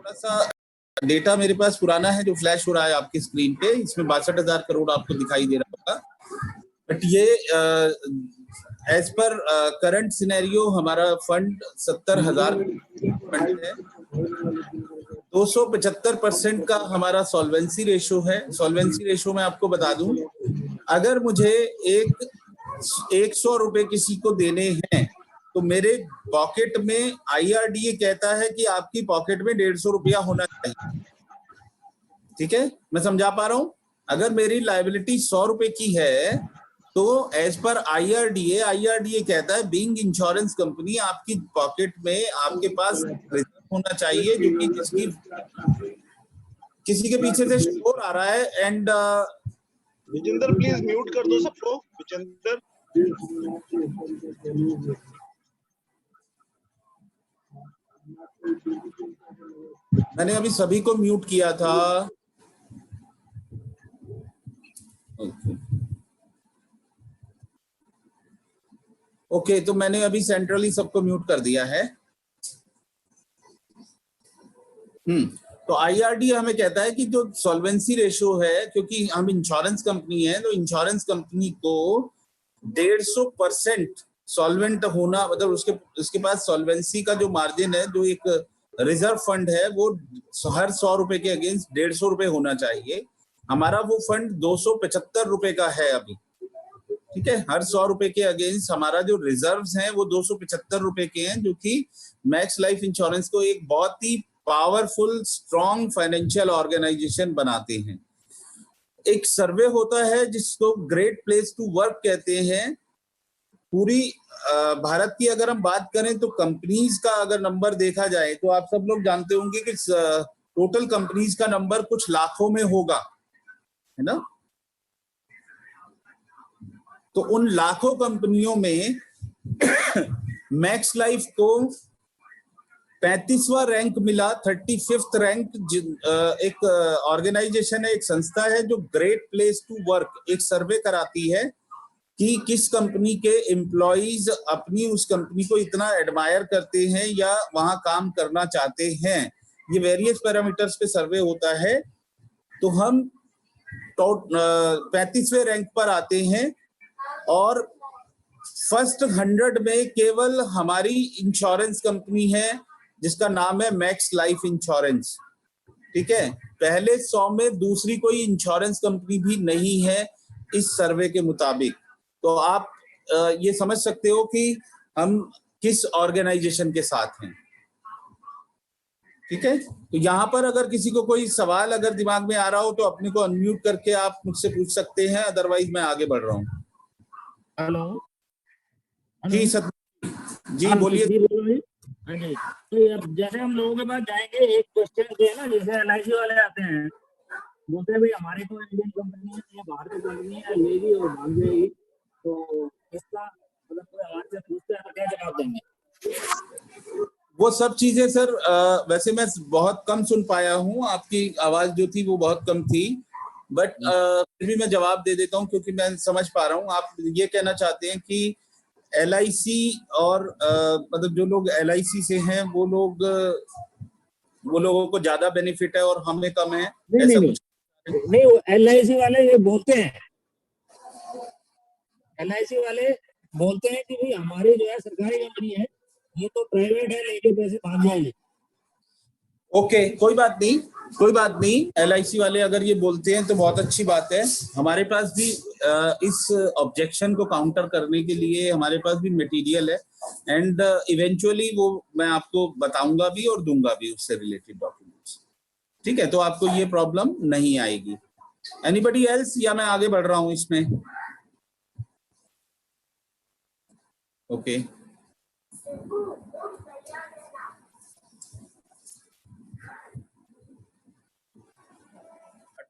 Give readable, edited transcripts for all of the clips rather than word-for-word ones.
थोड़ा सा डेटा मेरे पास पुराना है जो फ्लैश हो रहा है आपकी स्क्रीन पे, इसमें 62,000 करोड़ आपको दिखाई दे रहा होगा, बट ये एज पर करंट सिनेरियो हमारा फंड 70,000 फंड है। 275% का हमारा सॉल्वेंसी रेशो है। सॉल्वेंसी रेशो मैं आपको बता दूं, अगर मुझे 100 रुपए किसी को देने हैं तो मेरे पॉकेट में IRDA कहता है कि आपकी पॉकेट में 150 रुपया होना चाहिए। ठीक है, मैं समझा पा रहा हूं? अगर मेरी लायबिलिटी 100 रुपए की है तो एज पर IRDA कहता है बीइंग इंश्योरेंस कंपनी आपकी पॉकेट में आपके पास रिजर्व होना चाहिए, जो कि किसी के पीछे से शोर आ रहा है। एंड विजेंद्र प्लीज म्यूट कर दो सबको। विजेंद्र मैंने अभी सभी को म्यूट किया था। ओके, तो मैंने अभी सेंट्रली सबको म्यूट कर दिया है। तो IRDA हमें कहता है कि जो सॉल्वेंसी रेशो है, क्योंकि हम इंश्योरेंस कंपनी है तो इंश्योरेंस कंपनी को 150% सॉल्वेंट होना, मतलब उसके पास सॉल्वेंसी का जो मार्जिन है, जो एक रिजर्व फंड है, वो हर 100 रुपए के अगेंस्ट 150 रुपए होना चाहिए। हमारा वो फंड 275 रुपए का है अभी। ठीक है, हर 100 रुपए के अगेंस्ट हमारा जो रिजर्व्स हैं वो 275 रुपए के हैं, जो कि मैक्स लाइफ इंश्योरेंस को एक बहुत ही पावरफुल स्ट्रॉन्ग फाइनेंशियल ऑर्गेनाइजेशन बनाते हैं। एक सर्वे होता है जिसको ग्रेट प्लेस टू वर्क कहते हैं। पूरी भारत की अगर हम बात करें तो कंपनीज का अगर नंबर देखा जाए तो आप सब लोग जानते होंगे कि टोटल कंपनीज का नंबर कुछ लाखों में होगा, है ना? तो उन लाखों कंपनियों में मैक्स लाइफ को 35वां रैंक मिला, 35th रैंक। एक ऑर्गेनाइजेशन है, एक संस्था है जो ग्रेट प्लेस टू वर्क एक सर्वे कराती है कि किस कंपनी के एम्प्लॉइज अपनी उस कंपनी को इतना एडमायर करते हैं या वहां काम करना चाहते हैं। ये वेरियस पैरामीटर्स पे सर्वे होता है। तो हम 35वें रैंक पर आते हैं और फर्स्ट 100 में केवल हमारी इंश्योरेंस कंपनी है जिसका नाम है मैक्स लाइफ इंश्योरेंस। ठीक है, पहले 100 में दूसरी कोई इंश्योरेंस कंपनी भी नहीं है इस सर्वे के मुताबिक। तो आप ये समझ सकते हो कि हम किस ऑर्गेनाइजेशन के साथ हैं। ठीक है, तो यहाँ पर अगर किसी को कोई सवाल अगर दिमाग में आ रहा हो तो अपने को अनम्यूट करके आप मुझसे पूछ सकते हैं, अदरवाइज मैं आगे बढ़ रहा हूँ। हेलो जी सर, जी बोलिए। हाँ जी, तो अब जैसे हम लोगों के पास जाएंगे, एक क्वेश्चन है ना, जैसे LIC वाले आते हैं, बोलते हैं भाई हमारी तो इंडियन कंपनी है, ये बाहर की कंपनी है, लेगी और भाग जाएगी, तो इसका मतलब कोई हमारे से पूछते हैं तो क्या जवाब देंगे? वो सब चीजें सर, वैसे मैं बहुत कम सुन पाया हूँ, आपकी आवाज जो थी वो बहुत कम थी, बट फिर भी मैं जवाब दे देता हूँ क्योंकि मैं समझ पा रहा हूँ। आप ये कहना चाहते हैं कि LIC और मतलब जो लोग LIC से हैं वो लोगों को ज्यादा बेनिफिट है और हमें कम है, ऐसा कुछ नहीं, वो LIC वाले ये बोलते हैं, LIC वाले बोलते हैं कि भाई हमारी जो है सरकारी कंपनी है, ये तो प्राइवेट है, लेके पैसे भाग जाएंगे। ओके, कोई बात नहीं, कोई बात नहीं। LIC वाले अगर ये बोलते हैं तो बहुत अच्छी बात है। हमारे पास भी इस ऑब्जेक्शन को काउंटर करने के लिए हमारे पास भी मटेरियल है, एंड इवेंचुअली वो मैं आपको बताऊंगा भी और दूंगा भी उससे रिलेटेड डॉक्यूमेंट्स। ठीक है, तो आपको ये प्रॉब्लम नहीं आएगी। एनीबडी एल्स, या मैं आगे बढ़ रहा हूं इसमें? Okay,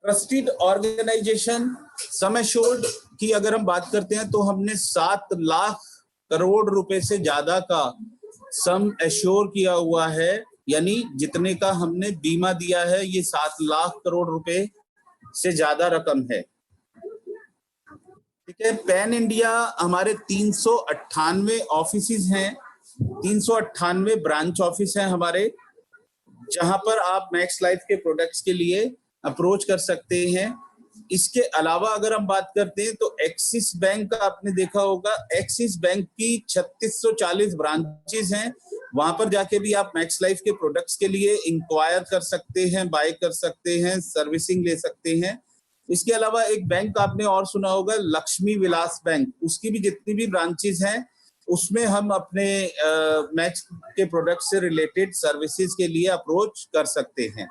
trusted organisation sum assured की अगर हम बात करते हैं तो हमने 7 लाख करोड़ रुपए से ज्यादा का सम एश्योर किया हुआ है, यानी जितने का हमने बीमा दिया है ये 7 लाख करोड़ रुपए से ज्यादा रकम है। ठीक है, पैन इंडिया हमारे 398 ऑफिसेज हैं, 398 ब्रांच ऑफिस हैं हमारे। जहां पर आप मैक्स लाइफ के प्रोडक्ट्स के लिए अप्रोच कर सकते हैं। इसके अलावा अगर हम बात करते हैं तो एक्सिस बैंक का आपने देखा होगा, एक्सिस बैंक की 3640 ब्रांचेस हैं। वहां पर जाके भी आप मैक्स लाइफ के प्रोडक्ट्स के लिए इंक्वायर कर सकते हैं, बाय कर सकते हैं, सर्विसिंग ले सकते हैं। इसके अलावा एक बैंक आपने और सुना होगा, लक्ष्मी विलास बैंक, उसकी भी जितनी भी ब्रांचेस हैं उसमें हम अपने मैक्स के प्रोडक्ट से रिलेटेड सर्विसेज के लिए अप्रोच कर सकते हैं।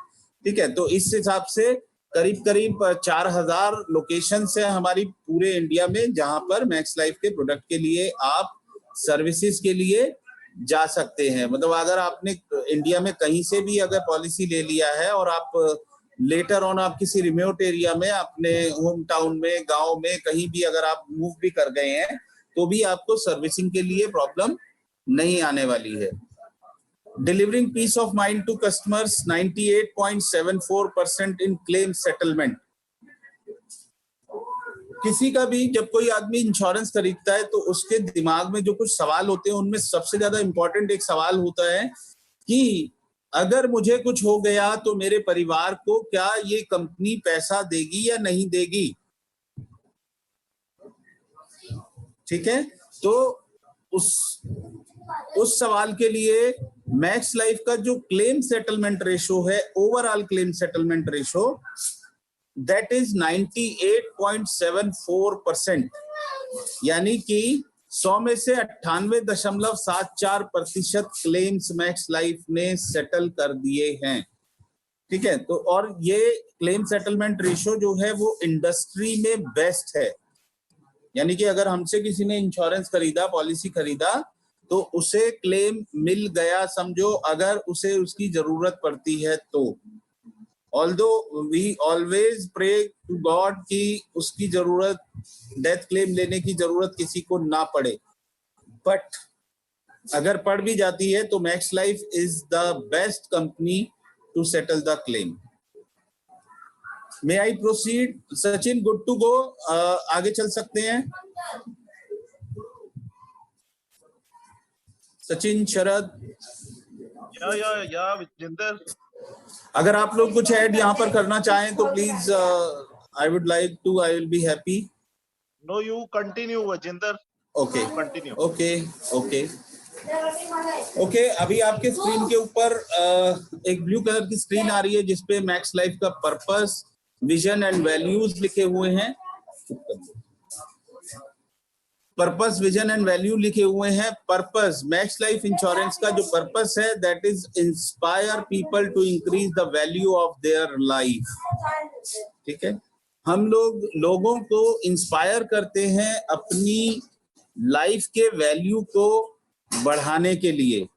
ठीक है, तो इस हिसाब से करीब करीब 4000 लोकेशन है हमारी पूरे इंडिया में, जहां पर मैक्स लाइफ के प्रोडक्ट के लिए आप सर्विसेज के लिए जा सकते हैं। मतलब अगर आपने इंडिया में कहीं से भी अगर पॉलिसी ले लिया है और आप लेटर ऑन आप किसी रिमोट एरिया में, अपने होम टाउन में, गांव में कहीं भी अगर आप मूव भी कर गए हैं तो भी आपको सर्विसिंग के लिए प्रॉब्लम नहीं आने वाली है। Delivering peace of mind to customers, 98.74% in claim settlement. किसी का भी जब कोई आदमी इंश्योरेंस खरीदता है तो उसके दिमाग में जो कुछ सवाल होते हैं उनमें सबसे ज्यादा इंपॉर्टेंट एक सवाल होता है कि अगर मुझे कुछ हो गया तो मेरे परिवार को क्या ये कंपनी पैसा देगी या नहीं देगी। ठीक है, तो उस सवाल के लिए मैक्स लाइफ का जो क्लेम सेटलमेंट रेशो है, overall claim settlement ratio, that is 98.74%, यानी कि 100 में से 98.74% क्लेम्स मैक्स लाइफ ने सेटल कर दिए हैं। ठीक है, तो और ये क्लेम सेटलमेंट रेशो जो है वो इंडस्ट्री में बेस्ट है। यानी कि अगर हमसे किसी ने इंश्योरेंस खरीदा, पॉलिसी खरीदा, तो उसे क्लेम मिल गया समझो, अगर उसे उसकी जरूरत पड़ती है तो। Although we always pray to God कि उसकी जरूरत, डेथ क्लेम लेने की जरूरत किसी को ना पड़े, बट अगर पड़ भी जाती है तो Max Life is the best company to settle the claim. May I proceed? Sachin, good to go? आगे चल सकते हैं? सचिन, शरद? या विजेंदर, अगर आप लोग कुछ ऐड यहाँ पर करना चाहें तो please, I would like to, I will be happy. No, you continue Vijender. Okay continue. Okay okay okay. अभी आपके स्क्रीन के ऊपर एक ब्लू कलर की स्क्रीन आ रही है जिसपे मैक्स लाइफ का पर्पस, विजन एंड वैल्यूज लिखे हुए हैं। पर्पस, विजन एंड वैल्यू लिखे हुए हैं। पर्पस, मैक्स लाइफ इंश्योरेंस का जो पर्पस है, that is inspire people to increase the value of their life. ठीक है, हम लोग लोगों को इंस्पायर करते हैं अपनी लाइफ के वैल्यू को बढ़ाने के लिए।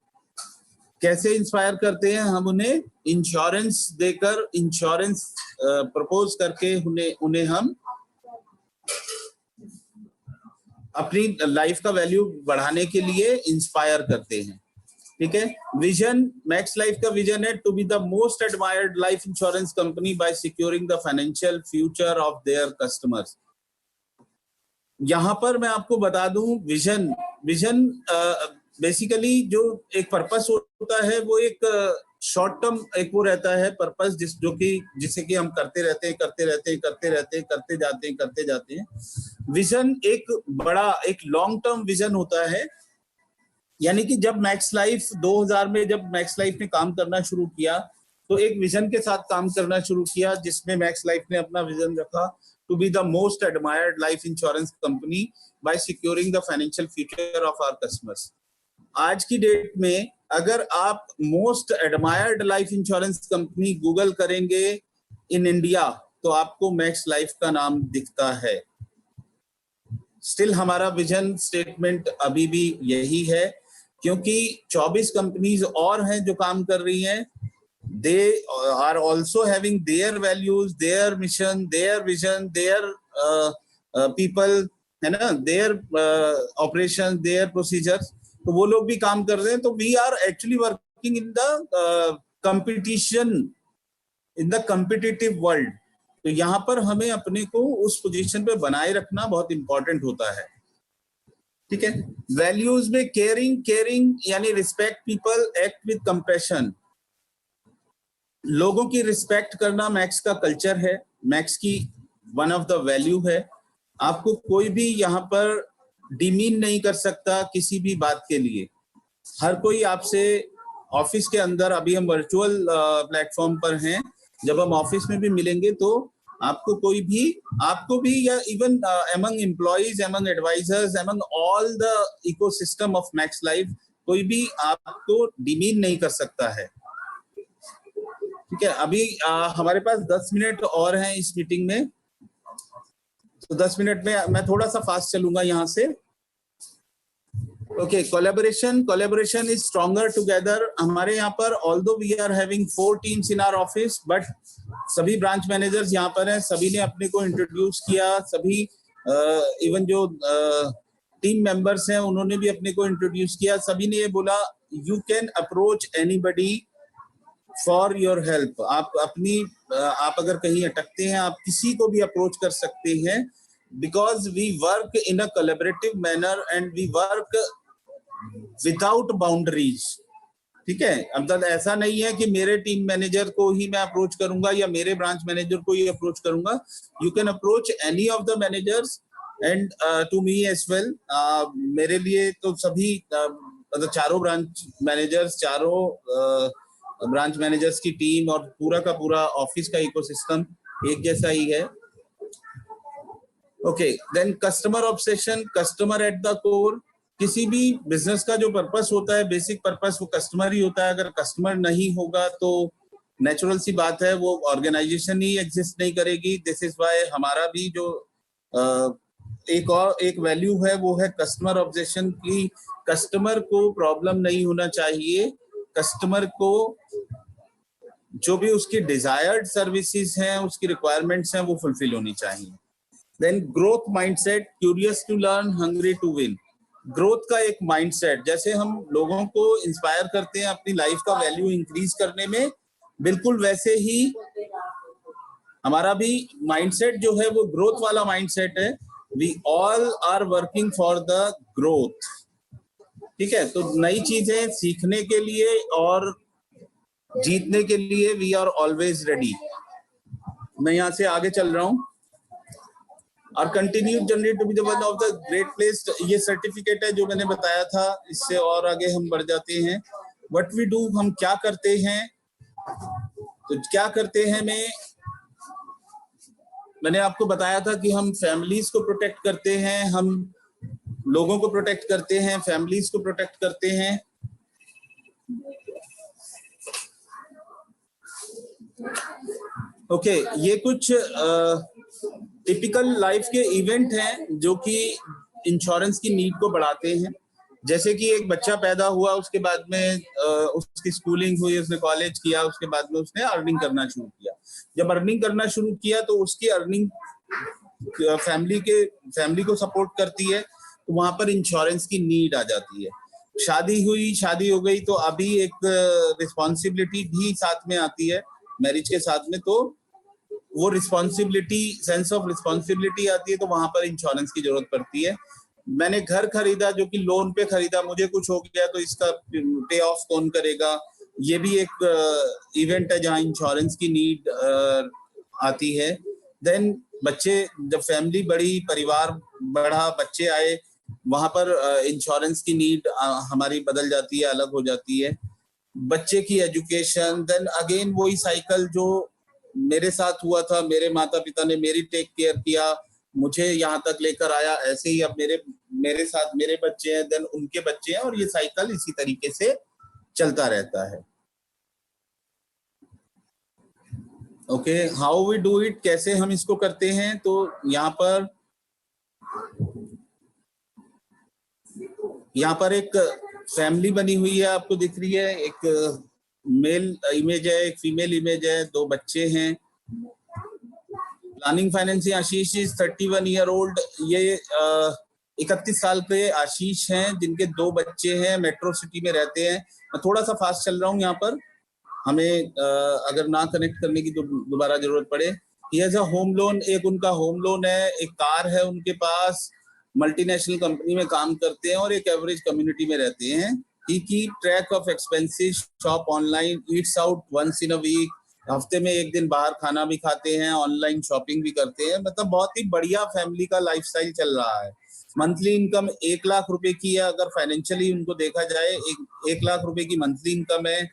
कैसे इंस्पायर करते हैं? हम उन्हें इंश्योरेंस देकर, इंश्योरेंस प्रपोज करके उन्हें हम अपनी लाइफ का वैल्यू बढ़ाने के लिए इंस्पायर करते हैं। ठीक है, विजन, मैक्स लाइफ का विजन है to be the most admired life insurance company by securing the financial future of their customers. यहां पर मैं आपको बता दूं, विजन बेसिकली जो एक पर्पस होता है वो एक शॉर्ट टर्म एक वो रहता है पर्पस, जिसे कि हम करते जाते हैं। विजन एक बड़ा, एक लॉन्ग टर्म विजन होता है। यानी कि जब मैक्स लाइफ 2000 में जब मैक्स लाइफ ने काम करना शुरू किया तो एक विजन के साथ काम करना शुरू किया, जिसमें मैक्स लाइफ ने अपना विजन रखा to be the most admired life insurance company by securing the financial future of our customers. आज की डेट में अगर आप most admired life insurance company Google करेंगे इन इंडिया तो आपको मैक्स लाइफ का नाम दिखता है। स्टिल हमारा विजन स्टेटमेंट अभी भी यही है, क्योंकि 24 कंपनीज और हैं जो काम कर रही हैं। They are also having their values, their mission, their vision, their people, है ना, their operations, their procedures। तो वो लोग भी काम कर रहे हैं। तो we are actually working in the competition, in the competitive world। तो यहाँ पर हमें अपने को उस पोजीशन पे बनाए रखना बहुत इंपॉर्टेंट होता है। ठीक है, वैल्यूज में केयरिंग यानी respect people, act with compassion. लोगों की रिस्पेक्ट करना मैक्स का कल्चर है, मैक्स की वन ऑफ द वैल्यू है। आपको कोई भी यहाँ पर डिमीन नहीं कर सकता किसी भी बात के लिए। हर कोई आपसे ऑफिस के अंदर, अभी हम वर्चुअल प्लेटफॉर्म पर हैं, जब हम ऑफिस में भी मिलेंगे तो आपको भी या even among employees, among advisors, among all the ecosystem of Max Life, कोई भी आपको डिमीन नहीं कर सकता है। ठीक है, अभी हमारे पास 10 मिनट और हैं इस मीटिंग में, तो 10 मिनट में मैं थोड़ा सा फास्ट चलूंगा यहाँ से। Okay, collaboration is stronger together. हमारे यहाँ पर although we are having 4 teams in our office, but सभी ब्रांच मैनेजर्स यहाँ पर हैं, सभी ने अपने को इंट्रोड्यूस किया, सभी इवन जो टीम मेंबर्स हैं उन्होंने भी अपने को इंट्रोड्यूस किया। सभी ने ये बोला you can approach anybody for your help. आप अगर कहीं अटकते हैं, आप किसी को भी अप्रोच कर सकते हैं, because we work in a collaborative manner and we work without boundaries. ठीक है, अब तक ऐसा नहीं है कि मेरे टीम मैनेजर को ही मैं अप्रोच करूंगा या मेरे ब्रांच मैनेजर को ही अप्रोच करूंगा। You can approach any of the managers and to me as well. मेरे लिए तो सभी मतलब चारों ब्रांच मैनेजर्स की टीम और पूरा का पूरा ऑफिस का इकोसिस्टम एक जैसा ही है। Okay, then customer obsession, customer at the core. किसी भी बिजनेस का जो पर्पस होता है, बेसिक पर्पस, वो कस्टमर ही होता है। अगर कस्टमर नहीं होगा तो नेचुरल सी बात है वो ऑर्गेनाइजेशन ही एग्जिस्ट नहीं करेगी। दिस इज व्हाई हमारा भी जो एक वैल्यू है वो है कस्टमर ऑब्जेक्शन की। कस्टमर को प्रॉब्लम नहीं होना चाहिए, कस्टमर को जो भी उसकी डिजायर्ड सर्विसेज हैं, उसकी रिक्वायरमेंट्स हैं, वो फुलफिल होनी चाहिए। Then growth mindset, curious to learn, hungry to win. Growth का एक माइंडसेट, जैसे हम लोगों को इंस्पायर करते हैं अपनी लाइफ का वैल्यू इंक्रीज करने में, बिल्कुल वैसे ही हमारा भी माइंडसेट जो है वो ग्रोथ वाला माइंडसेट है। We all are working for the growth. ठीक है, तो नई चीजें सीखने के लिए और जीतने के लिए वी आर ऑलवेज रेडी। मैं यहाँ से आगे चल रहा हूँ। और continue journey to be the one of the great place, ये सर्टिफिकेट है जो मैंने बताया था। इससे और आगे हम बढ़ जाते हैं। व्हाट वी डू, हम क्या करते हैं, तो क्या करते हैं मैंने आपको बताया था कि हम फैमिलीज को प्रोटेक्ट करते हैं, हम लोगों को प्रोटेक्ट करते हैं, फैमिलीज को प्रोटेक्ट करते हैं। ओके, ये कुछ टिपिकल लाइफ के इवेंट हैं जो कि इंश्योरेंस की नीड को बढ़ाते हैं। जैसे कि एक बच्चा पैदा हुआ, उसके बाद में उसकी स्कूलिंग हुई, उसने कॉलेज किया, उसके बाद में उसने अर्निंग करना शुरू किया। जब अर्निंग करना शुरू किया तो उसकी अर्निंग फैमिली को सपोर्ट करती है, तो वहां पर इंश्योरेंस की नीड आ जाती है। शादी हो गई तो अभी एक रिस्पॉन्सिबिलिटी भी साथ में आती है मैरिज के साथ में, तो वो रिस्पॉन्सिबिलिटी, सेंस ऑफ रिस्पॉन्सिबिलिटी आती है, तो वहां पर इंश्योरेंस की जरूरत पड़ती है। मैंने घर खरीदा जो कि लोन पे खरीदा, मुझे कुछ हो गया तो इसका पे ऑफ कौन करेगा, ये भी एक इवेंट है जहाँ इंश्योरेंस की नीड आती है। देन बच्चे, जब फैमिली बढ़ी, परिवार बढ़ा, बच्चे आए, वहां पर इंश्योरेंस की नीड हमारी बदल जाती है, अलग हो जाती है। बच्चे की एजुकेशन, देन अगेन वही साइकिल जो मेरे साथ हुआ था, मेरे माता पिता ने मेरी टेक केयर किया, मुझे यहाँ तक लेकर आया, ऐसे ही अब मेरे साथ मेरे बच्चे हैं, देन उनके बच्चे हैं, और ये साइकिल इसी तरीके से चलता रहता है। Okay, how we do it, कैसे हम इसको करते हैं, तो यहाँ पर एक फैमिली बनी हुई है, आपको दिख रही है। एक मेल इमेज है, एक फीमेल इमेज है, 2 बच्चे हैं। Planning financing, Ashish is 31 year old. ये 31 साल के आशीष हैं, जिनके 2 बच्चे हैं, मेट्रो सिटी में रहते हैं। मैं थोड़ा सा फास्ट चल रहा हूँ यहाँ पर, हमें अगर ना कनेक्ट करने की दोबारा जरूरत पड़े। ये है होम लोन, एक उनका होम लोन है, एक कार है उनके पास, मल्टीनेशनल कंपनी में काम करते हैं और एक एवरेज कम्युनिटी में रहते हैं। He keep track of expenses, shop online, eats out once in a week, हफ्ते में एक दिन बाहर खाना भी खाते हैं, ऑनलाइन शॉपिंग भी करते हैं, मतलब बहुत ही बढ़िया फैमिली का लाइफस्टाइल चल रहा है। मंथली इनकम 1 लाख रुपए की है, अगर फाइनेंशियली उनको देखा जाए, 1 लाख रुपए की मंथली इनकम है।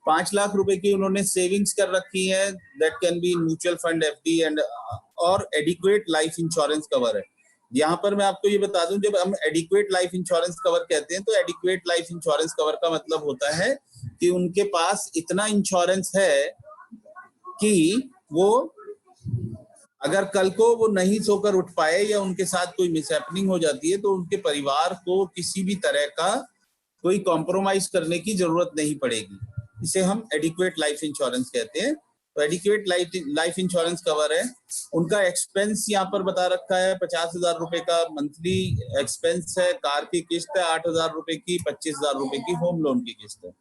5 लाख रुपए की उन्होंने सेविंग्स कर रखी है, that can be mutual fund, FD and और एडिक्वेट लाइफ इंश्योरेंस कवर है। यहाँ पर मैं आपको ये बता दूं, जब हम एडिक्वेट लाइफ इंश्योरेंस कवर कहते हैं तो एडिक्वेट लाइफ इंश्योरेंस कवर का मतलब होता है कि उनके पास इतना इंश्योरेंस है कि वो अगर कल को वो नहीं सोकर उठ पाए या उनके साथ कोई मिसहैपनिंग हो जाती है तो उनके परिवार को किसी भी तरह का कोई कॉम्प्रोमाइज करने की जरूरत नहीं पड़ेगी। इसे हम एडिक्वेट लाइफ इंश्योरेंस कहते हैं। तो एडिक्वेट लाइफ इंश्योरेंस कवर है। उनका एक्सपेंस यहाँ पर बता रखा है, 50,000 रुपए का मंथली एक्सपेंस है। कार की किस्त है 8,000 रुपए की, 25,000 रुपए की होम लोन की किस्त है।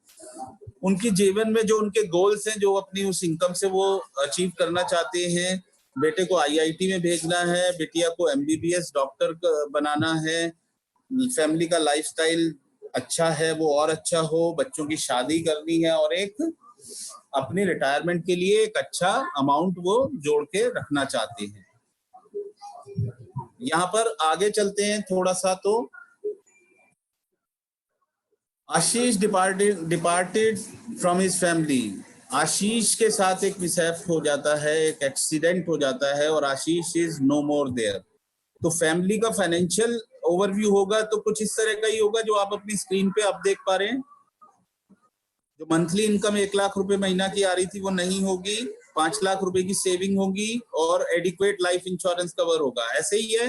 उनकी जीवन में जो उनके गोल्स हैं, जो अपनी उस इनकम से वो अचीव करना चाहते हैं, बेटे को आईआईटी में भेजना है, बिटिया को एमबीबीएस डॉक्टर बनाना है, फैमिली का लाइफस्टाइल अच्छा है वो और अच्छा हो, बच्चों की शादी करनी है और एक अपनी रिटायरमेंट के लिए एक अच्छा अमाउंट वो जोड़ के रखना चाहते हैं। यहाँ पर आगे चलते हैं थोड़ा सा। तो आशीष डिपार्टेड फ्रॉम हिज फैमिली। आशीष के साथ एक मिसहैप हो जाता है, एक एक्सीडेंट हो जाता है और आशीष इज नो मोर देयर। तो फैमिली का फाइनेंशियल ओवरव्यू होगा तो कुछ इस तरह का ही होगा जो आप अपनी स्क्रीन पे आप देख पा रहे हैं। जो मंथली इनकम 1 लाख रुपए महीना की आ रही थी वो नहीं होगी, 5 लाख रुपए की सेविंग होगी और एडिक्वेट लाइफ इंश्योरेंस कवर होगा। ऐसे ही है,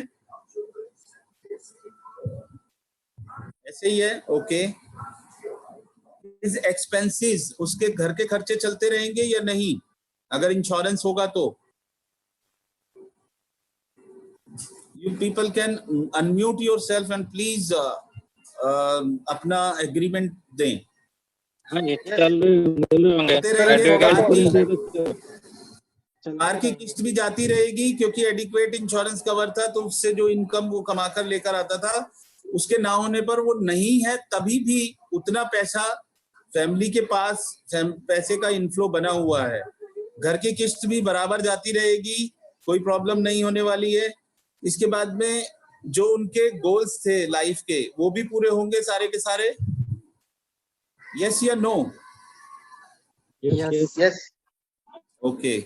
ऐसे ही है। ओके, इस एक्सपेंसेस उसके घर के खर्चे चलते रहेंगे या नहीं अगर इंश्योरेंस होगा तो? You people can unmute yourself and please अपना एग्रीमेंट दें। हाँ ये चल बोल रहे चलते रहेंगे। होंगे कार की किस्त भी जाती रहेगी क्योंकि एडिक्वेट इंश्योरेंस कवर था, तो उससे जो इनकम वो कमाकर लेकर आता था उसके ना होने पर वो नहीं है, तभी भी उतना पैसा फैमिली के पास पैसे का इनफ्लो बना हुआ है। घर की किस्त भी बराबर जाती रहेगी, कोई प्रॉब्लम नहीं होने वाली है। इसके बाद में जो उनके गोल्स थे लाइफ के वो भी पूरे होंगे सारे के सारे। यस या no? Yes okay.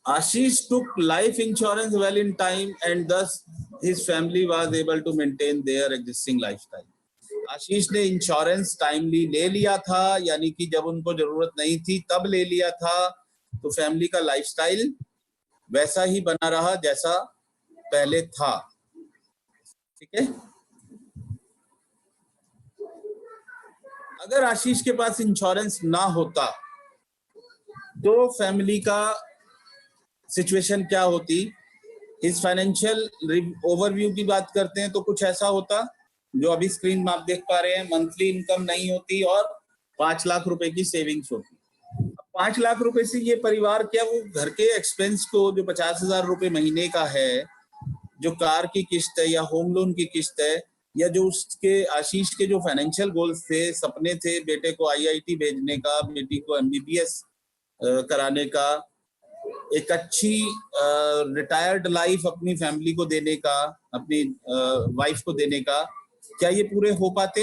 Ashish took life insurance well in time and thus his family was able to maintain their existing lifestyle. आशीष ने इंश्योरेंस टाइमली ले लिया था, यानी कि जब उनको जरूरत नहीं थी तब ले लिया था, तो फैमिली का लाइफस्टाइल वैसा ही बना रहा जैसा पहले था। ठीक है। अगर आशीष के पास इंश्योरेंस ना होता तो फैमिली का सिचुएशन क्या होती? इस फाइनेंशियल ओवरव्यू की बात करते हैं तो कुछ ऐसा होता जो अभी स्क्रीन में आप देख पा रहे हैं। मंथली इनकम नहीं होती और 5 लाख रुपए की सेविंग्स होती। 5 लाख रुपए से ये परिवार क्या वो घर के एक्सपेंस को, जो 50,000 रुपए महीने का है, जो कार की किस्त है या होम लोन की किस्त है, या जो उसके आशीष के जो फाइनेंशियल गोल्स थे, सपने थे, बेटे को आईआईटी भेजने का, बेटी को एमबीबीएस कराने का, एक अच्छी रिटायर्ड लाइफ अपनी फैमिली को देने का, अपनी वाइफ को देने का, क्या ये पूरे हो पाते?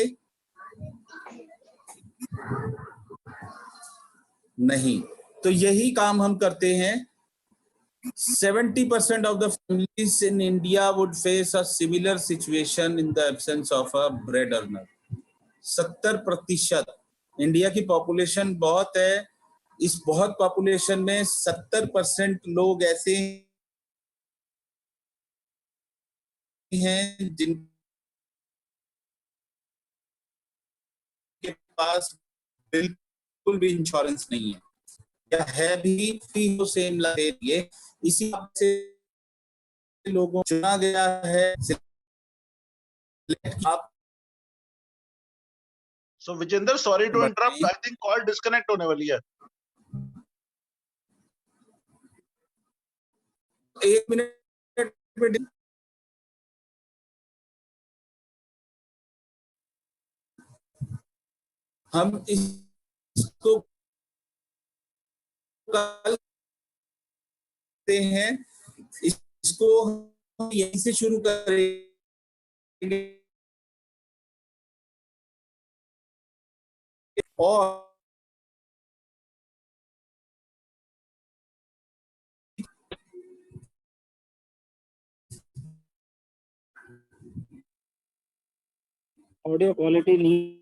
नहीं। तो यही काम हम करते हैं। 70% of the families in India would face a similar situation in the absence of a bread earner. 70%। India की पॉपुलेशन बहुत है, इस बहुत पॉपुलेशन में 70% लोग ऐसे हैं जिनके पास बिल्कुल भी इंश्योरेंस नहीं है, या है भी तो सेम लिए। इसी से लोगों चुना गया है। आप so Vijender, sorry to interrupt, I think call disconnect होने वाली है। 1 मिनट में हम इसको कल हैं, इसको हम यहीं से शुरू करेंगे और ऑडियो क्वालिटी नहीं